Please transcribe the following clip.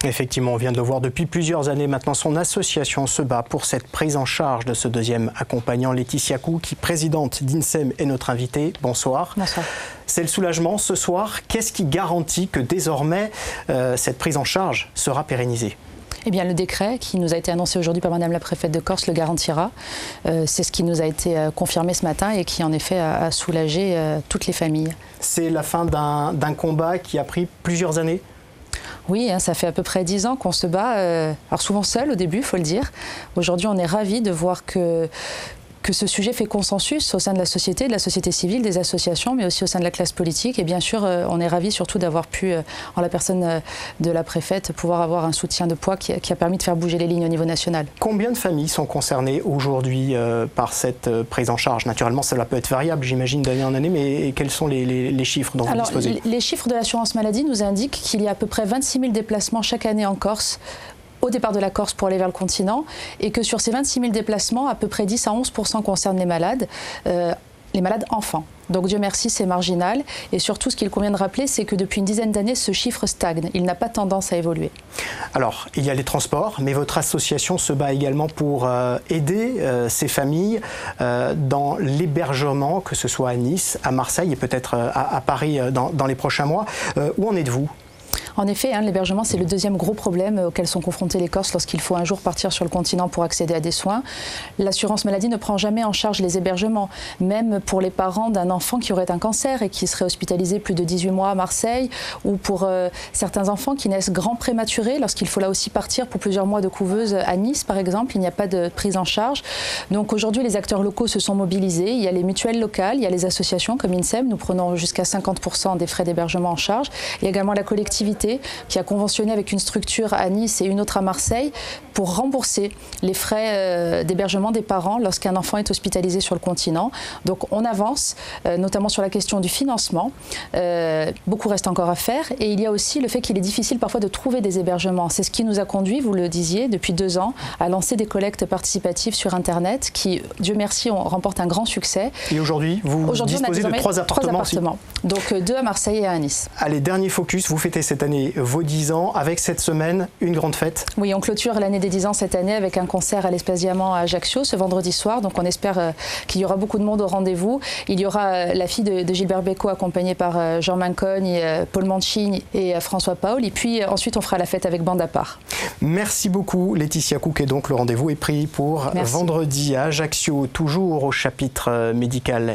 Effectivement, on vient de le voir depuis plusieurs années maintenant. Son association se bat pour cette prise en charge de ce deuxième accompagnant. Laetitia Cou, qui présidente d'INSEM, est notre invitée. Bonsoir. Bonsoir. C'est le soulagement ce soir. Qu'est-ce qui garantit que désormais cette prise en charge sera pérennisée ? Eh bien, le décret qui nous a été annoncé aujourd'hui par Madame la préfète de Corse le garantira. C'est ce qui nous a été confirmé ce matin et qui, en effet, a soulagé toutes les familles. C'est la fin d'un combat qui a pris plusieurs années ? Oui, ça fait à peu près 10 ans qu'on se bat, alors souvent seul au début, il faut le dire. Aujourd'hui, on est ravis de voir que ce sujet fait consensus au sein de la société civile, des associations, mais aussi au sein de la classe politique. Et bien sûr, on est ravis surtout d'avoir pu, en la personne de la préfète, pouvoir avoir un soutien de poids qui a permis de faire bouger les lignes au niveau national. Combien de familles sont concernées aujourd'hui par cette prise en charge ? Naturellement, cela peut être variable, j'imagine, d'année en année, mais quels sont les chiffres dont vous disposez ? Les chiffres de l'assurance maladie nous indiquent qu'il y a à peu près 26 000 déplacements chaque année en Corse, au départ de la Corse pour aller vers le continent, et que sur ces 26 000 déplacements, à peu près 10 à 11% concernent les malades enfants. Donc Dieu merci, c'est marginal. Et surtout, ce qu'il convient de rappeler, c'est que depuis une dizaine d'années, ce chiffre stagne. Il n'a pas tendance à évoluer. Alors, il y a les transports, mais votre association se bat également pour aider ces familles dans l'hébergement, que ce soit à Nice, à Marseille et peut-être à Paris dans les prochains mois. Où en êtes-vous ? En effet, l'hébergement, c'est le deuxième gros problème auquel sont confrontés les Corses lorsqu'il faut un jour partir sur le continent pour accéder à des soins. L'assurance maladie ne prend jamais en charge les hébergements, même pour les parents d'un enfant qui aurait un cancer et qui serait hospitalisé plus de 18 mois à Marseille, ou pour certains enfants qui naissent grands prématurés lorsqu'il faut là aussi partir pour plusieurs mois de couveuse à Nice, par exemple. Il n'y a pas de prise en charge. Donc aujourd'hui, les acteurs locaux se sont mobilisés. Il y a les mutuelles locales, il y a les associations comme INSEM. Nous prenons jusqu'à 50% des frais d'hébergement en charge. Il y a également la collectivité qui a conventionné avec une structure à Nice et une autre à Marseille pour rembourser les frais d'hébergement des parents lorsqu'un enfant est hospitalisé sur le continent. Donc on avance, notamment sur la question du financement. Beaucoup reste encore à faire et il y a aussi le fait qu'il est difficile parfois de trouver des hébergements. C'est ce qui nous a conduit, vous le disiez, depuis 2 ans, à lancer des collectes participatives sur Internet qui, Dieu merci, remportent un grand succès. Et aujourd'hui, vous disposez de 3 appartements aussi. Donc 2 à Marseille et 1 à Nice. Allez, dernier focus, vous fêtez cette année vos 10 ans, avec cette semaine, une grande fête. Oui, on clôture l'année des 10 ans cette année avec un concert à l'Espace Diamant à Ajaccio ce vendredi soir. Donc on espère qu'il y aura beaucoup de monde au rendez-vous. Il y aura la fille de Gilbert Bécaud accompagnée par Jean Mancogne, Paul Mancini et François Paul. Et puis ensuite on fera la fête avec bande à part. Merci beaucoup Laetitia Cou, et donc le rendez-vous est pris pour vendredi à Ajaccio, toujours au chapitre médical.